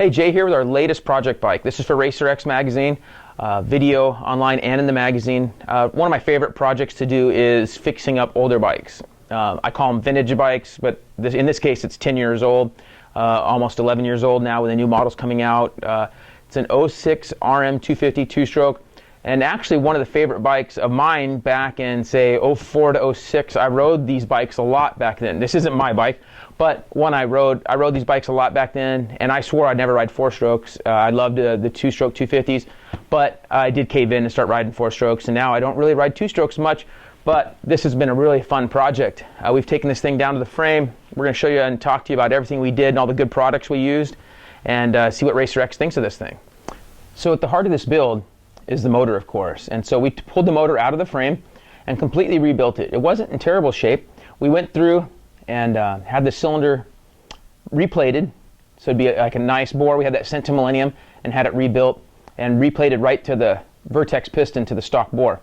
Hey, Jay here with our latest project bike. This is for Racer X magazine, video online and in the magazine. One of my favorite projects to do is fixing up older bikes. I call them vintage bikes, but in this case it's 10 years old, almost 11 years old now with the new models coming out. It's an 06 RM 250 two-stroke, and actually one of the favorite bikes of mine back in, say, 04 to 06. I rode these bikes a lot back then. This isn't my bike, but one I rode these bikes a lot back then, and I swore I'd never ride four-strokes. I loved the two-stroke 250s, but I did cave in and start riding four-strokes, and now I don't really ride two-strokes much, but this has been a really fun project. We've taken this thing down to the frame. We're going to show you and talk to you about everything we did and all the good products we used, and see what Racer X thinks of this thing. So at the heart of this build is the motor, of course, and so we pulled the motor out of the frame and completely rebuilt it. It wasn't in terrible shape. We went through and had the cylinder replated, so it'd be like a nice bore. We had that sent to Millennium and had it rebuilt and replated right to the Vertex piston to the stock bore.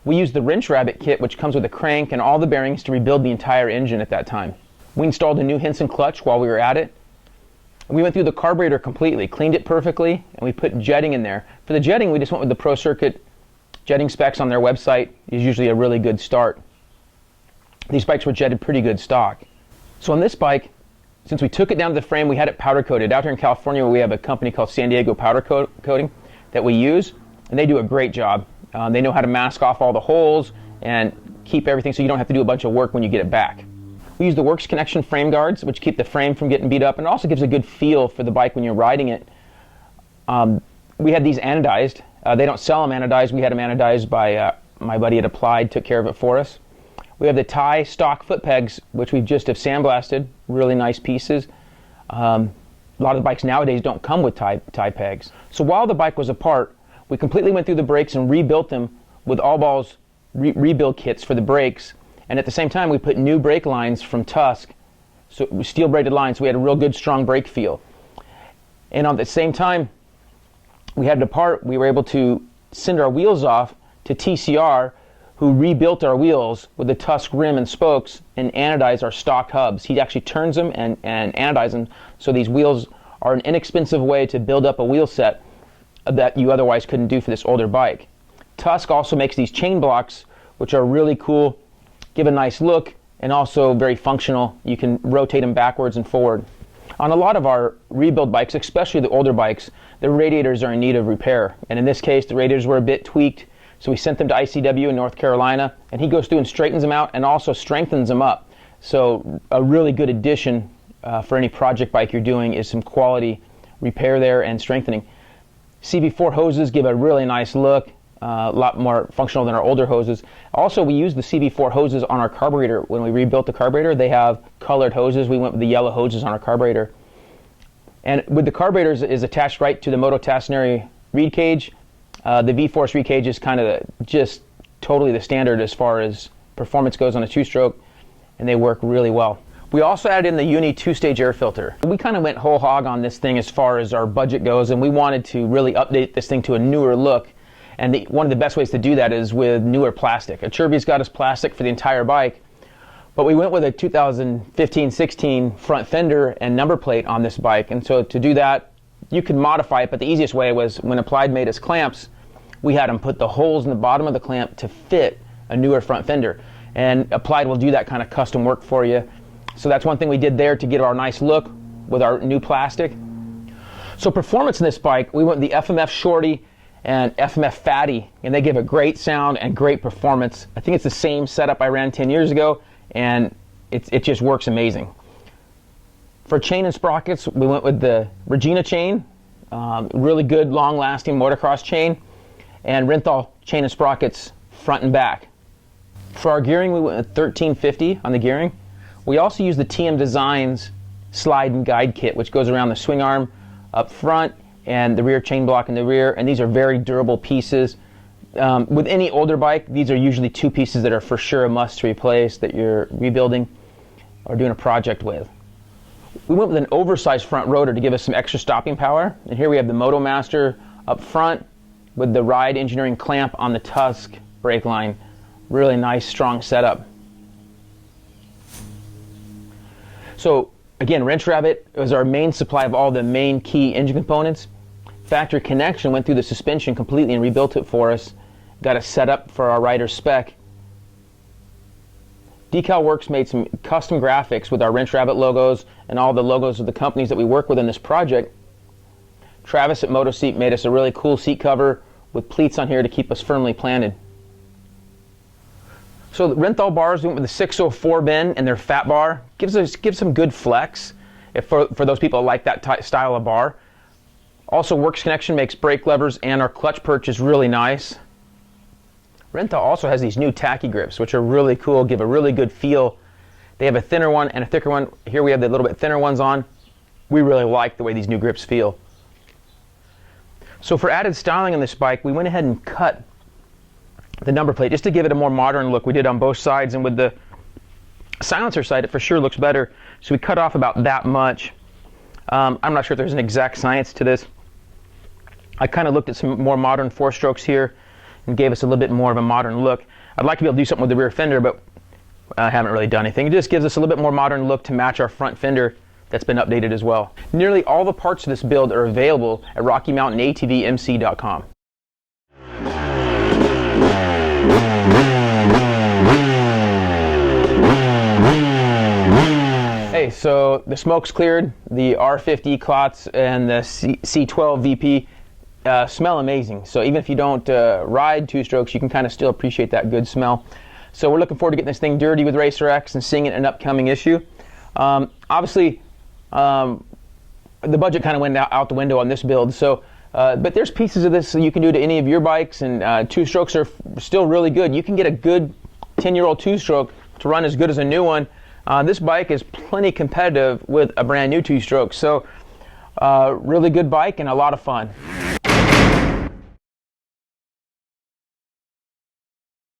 We used the Wrench Rabbit kit, which comes with a crank and all the bearings, to rebuild the entire engine at that time. We installed a new Henson clutch while we were at it. We went through the carburetor completely, cleaned it perfectly, and we put jetting in there. For the jetting, we just went with the Pro Circuit jetting specs on their website. Is usually a really good start. These bikes were jetted pretty good stock. So on this bike, since we took it down to the frame, we had it powder coated. Out here in California, we have a company called San Diego Powder Coating that we use, and they do a great job. They know how to mask off all the holes and keep everything so you don't have to do a bunch of work when you get it back. We use the Works Connection frame guards, which keep the frame from getting beat up, and it also gives a good feel for the bike when you're riding it. We had these anodized. They don't sell them anodized. We had them anodized by my buddy at Applied, took care of it for us. We have the Ty stock foot pegs, which we just have sandblasted. Really nice pieces. A lot of the bikes nowadays don't come with Ty pegs. So while the bike was apart, we completely went through the brakes and rebuilt them with Allballs rebuild kits for the brakes. And at the same time, we put new brake lines from Tusk, so steel braided lines, so we had a real good, strong brake feel. And at the same time we had it apart, we were able to send our wheels off to TCR, who rebuilt our wheels with the Tusk rim and spokes and anodized our stock hubs. He actually turns them and anodizes them, so these wheels are an inexpensive way to build up a wheel set that you otherwise couldn't do for this older bike. Tusk also makes these chain blocks, which are really cool, give a nice look, and also very functional. You can rotate them backwards and forward. On a lot of our rebuild bikes, especially the older bikes, the radiators are in need of repair. And in this case, the radiators were a bit tweaked, so we sent them to ICW in North Carolina, and he goes through and straightens them out and also strengthens them up. So a really good addition for any project bike you're doing is some quality repair there and strengthening. CB4 hoses give a really nice look, a lot more functional than our older hoses. Also, we use the CB4 hoses on our carburetor. When we rebuilt the carburetor, they have colored hoses. We went with the yellow hoses on our carburetor. And with the carburetors is attached right to the Moto Tassinari reed cage. The V-Force reed cage is kind of just totally the standard as far as performance goes on a two-stroke, and they work really well. We also added in the Uni two-stage air filter. We kind of went whole hog on this thing as far as our budget goes, and we wanted to really update this thing to a newer look. And one of the best ways to do that is with newer plastic. Acerbis got us plastic for the entire bike, but we went with a 2015-16 front fender and number plate on this bike. And so to do that, you could modify it, but the easiest way was when Applied made us clamps, we had them put the holes in the bottom of the clamp to fit a newer front fender. And Applied will do that kind of custom work for you. So that's one thing we did there to get our nice look with our new plastic. So performance in this bike, we went with the FMF Shorty and FMF Fatty, and they give a great sound and great performance. I think it's the same setup I ran 10 years ago, and it just works amazing. For chain and sprockets, we went with the Regina chain, really good, long-lasting motocross chain, and Renthal chain and sprockets front and back. For our gearing, we went with 1350 on the gearing. We also used the TM Designs slide and guide kit, which goes around the swing arm up front and the rear chain block in the rear, and these are very durable pieces. With any older bike, these are usually two pieces that are for sure a must to replace that you're rebuilding or doing a project with. We went with an oversized front rotor to give us some extra stopping power, and here we have the MotoMaster up front with the Ride Engineering clamp on the Tusk brake line. Really nice, strong setup. So Again, Wrench Rabbit was our main supply of all the main key engine components. Factory Connection went through the suspension completely and rebuilt it for us. Got us set up for our rider spec. Decal Works made some custom graphics with our Wrench Rabbit logos and all the logos of the companies that we work with in this project. Travis at Moto Seat made us a really cool seat cover with pleats on here to keep us firmly planted. So the Renthal bars went with the 604 bin and their fat bar. Gives some good flex for those people who like that style of bar. Also, Works Connection makes brake levers, and our clutch perch is really nice. Renthal also has these new tacky grips, which are really cool, give a really good feel. They have a thinner one and a thicker one. Here we have the little bit thinner ones on. We really like the way these new grips feel. So for added styling on this bike, we went ahead and cut the number plate just to give it a more modern look. We did on both sides, and with the silencer side, it for sure looks better. So we cut off about that much. I'm not sure if there's an exact science to this. I kind of looked at some more modern four-strokes here and gave us a little bit more of a modern look. I'd like to be able to do something with the rear fender, but I haven't really done anything. It just gives us a little bit more modern look to match our front fender that's been updated as well. Nearly all the parts of this build are available at RockyMountainATVMC.com. Hey, so the smoke's cleared. The R50 Klotz and the C12 VP smell amazing. So even if you don't ride two-strokes, you can kind of still appreciate that good smell. So we're looking forward to getting this thing dirty with Racer X and seeing it in an upcoming issue. Obviously, the budget kind of went out the window on this build. So, but there's pieces of this that you can do to any of your bikes, and two-strokes are still really good. You can get a good 10-year-old two-stroke to run as good as a new one. This bike is plenty competitive with a brand new two-stroke. So, really good bike and a lot of fun.